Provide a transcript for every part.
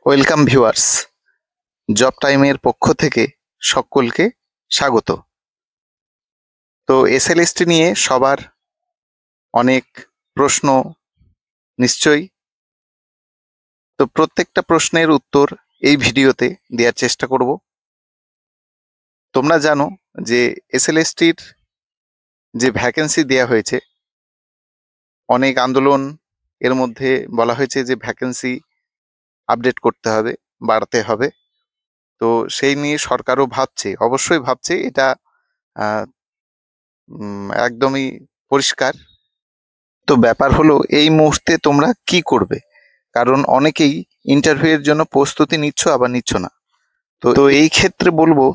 Welcome viewers, job টাইমের পক্ষ থেকে সকলকে স্বাগত। তো এসএলএসটি নিয়ে সবার অনেক প্রশ্ন নিশ্চয়ই। তো প্রত্যেকটা প্রশ্নের উত্তর এই ভিডিওতে দেওয়ার চেষ্টা করব। তোমরা জানো যে এসএলএসটির যে ভ্যাকেন্সি দেওয়া হয়েছে, অনেক আন্দোলন এর মধ্যে বলা হয়েছে যে ভ্যাকেন্সি আপডেট করতে হবে, বাড়াতে হবে। তো সেই নিয়ে সরকারও ভাবছে, অবশ্যই ভাবছে, এটা একদমই পরিষ্কার। তো ব্যাপার হলো এই মুহূর্তে তোমরা কি করবে, কারণ অনেকেই ইন্টারভিউয়ের জন্য প্রস্তুতি নিচ্ছ আবার নিচ্ছ না। তো এই ক্ষেত্রে বলবো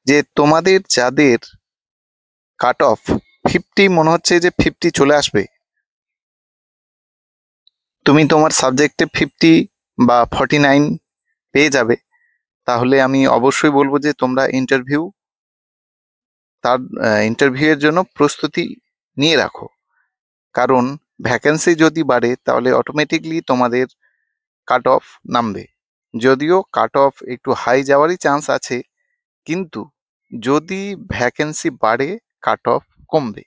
যে তোমাদের যাদের কাট অফ 50 মনে হচ্ছে যে 50 চলে আসবে, তুমি তোমার সাবজেক্টে 50 বা 49 পেয়ে যাবে, তাহলে আমি অবশ্যই বলবো যে তোমরা ইন্টারভিউয়ের জন্য প্রস্তুতি নিয়ে রাখো। কারণ ভ্যাকেন্সি যদি বাড়ে তাহলে অটোমেটিকলি তোমাদের কাট অফ নামবে। যদিও কাট অফ একটু হাই যাওয়ারই চান্স আছে, কিন্তু যদি ভ্যাকেন্সি বাড়ে কাট অফ কমবে।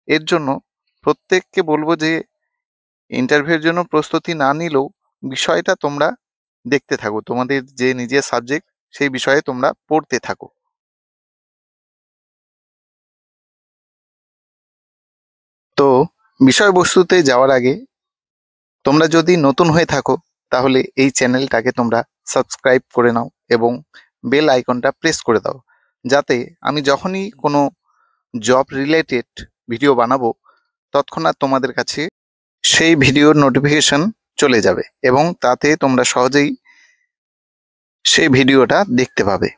এর জন্য প্রত্যেককে বলবো যে ইন্টারভিউর জন্য প্রস্তুতি না নিলেও বিষয়টা তোমরা দেখতে থাকো, তোমাদের যে নিজের সাবজেক্ট সেই বিষয়ে তোমরা পড়তে থাকো। তো বিষয়বস্তুতে যাওয়ার আগে তোমরা যদি নতুন হয়ে থাকো তাহলে এই চ্যানেলটাকে তোমরা সাবস্ক্রাইব করে নাও এবং বেল আইকনটা প্রেস করে দাও, যাতে আমি যখনই কোনো জব রিলেটেড ভিডিও বানাবো তৎক্ষণাৎ তোমাদের কাছে সেই ভিডিওর নোটিফিকেশন চলে যাবে এবং তাতে তোমরা সহজেই সেই ভিডিওটা দেখতে পাবে।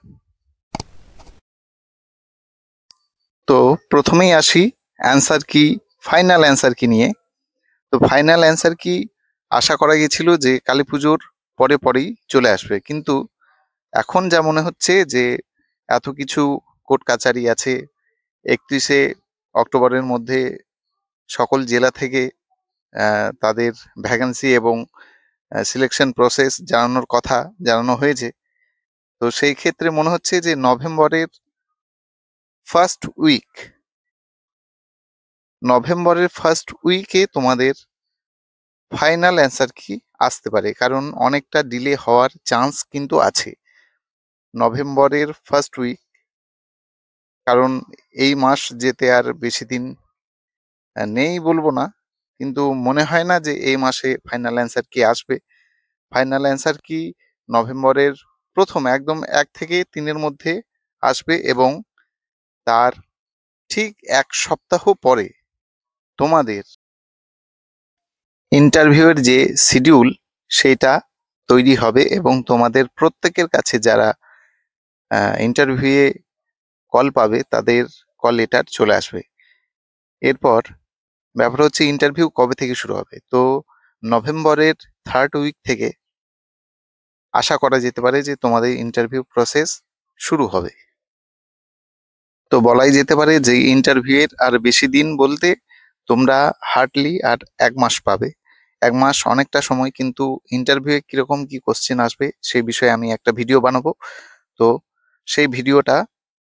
তো প্রথমেই আসি অ্যান্সার কি, ফাইনাল অ্যান্সার কি নিয়ে। তো ফাইনাল অ্যান্সার কি আশা করা গেছিল যে কালী পুজোর পরেই চলে আসবে, কিন্তু এখন যা মনে হচ্ছে যে এত কিছু কোর্ট কাচারি আছে, 31শে অক্টোবরের মধ্যে সকল জেলা থেকে তাদের ভ্যাকেন্সি এবং সিলেকশন প্রসেস জানানোর কথা জানানো হয়েছে। তো সেই ক্ষেত্রে মনে হচ্ছে যে নভেম্বরের ফার্স্ট উইকে তোমাদের ফাইনাল অ্যান্সার কি আসতে পারে, কারণ অনেকটা ডিলে হওয়ার চান্স কিন্তু আছে নভেম্বরের ফার্স্ট উইক। কারণ এই মাস যেতে আর বেশি দিন নেই বলবো না, কিন্তু মনে হয় না যে এই মাসে ফাইনাল অ্যান্সার কি আসবে। ফাইনাল অ্যান্সার কি নভেম্বরের প্রথম একদম 1 থেকে 3-এর মধ্যে আসবে এবং তার ঠিক 1 সপ্তাহ পরে তোমাদের ইন্টারভিউয়ের যে শিডিউল সেটা তৈরি হবে এবং তোমাদের প্রত্যেকের কাছে যারা ইন্টারভিউয়ে কল পাবে তাদের কল লেটার চলে আসবে। এরপর ব্যাপার হচ্ছে ইন্টারভিউ কবে থেকে শুরু হবে। তো নভেম্বরের 3rd উইক থেকে আশা করা যেতে পারে যে তোমাদের ইন্টারভিউ প্রসেস শুরু হবে। তো বলাই যেতে পারে যে ইন্টারভিউয়ের আর বেশি দিন বলতে তোমরা হার্ডলি আর 1 মাস পাবে। 1 মাস অনেকটা সময়, কিন্তু ইন্টারভিউয়ে কিরকম কি কোশ্চেন আসবে সেই বিষয়ে আমি একটা ভিডিও বানাবো। তো সেই ভিডিওটা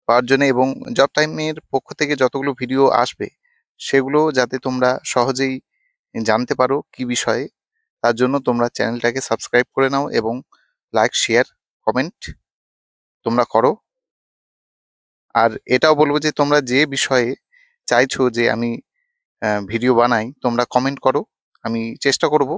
পাওয়ার জন্য এবং জব টাইমের পক্ষ থেকে যতগুলো ভিডিও আসবে সেগুলো যাতে তোমরা সহজেই জানতে পারো কি বিষয়ে, তার জন্য তোমরা চ্যানেলটাকে সাবস্ক্রাইব করে নাও এবং লাইক, শেয়ার, কমেন্ট তোমরা করো। আর এটাও বলবো যে তোমরা যে বিষয়ে চাইছো যে আমি ভিডিও বানাই তোমরা কমেন্ট করো, আমি চেষ্টা করব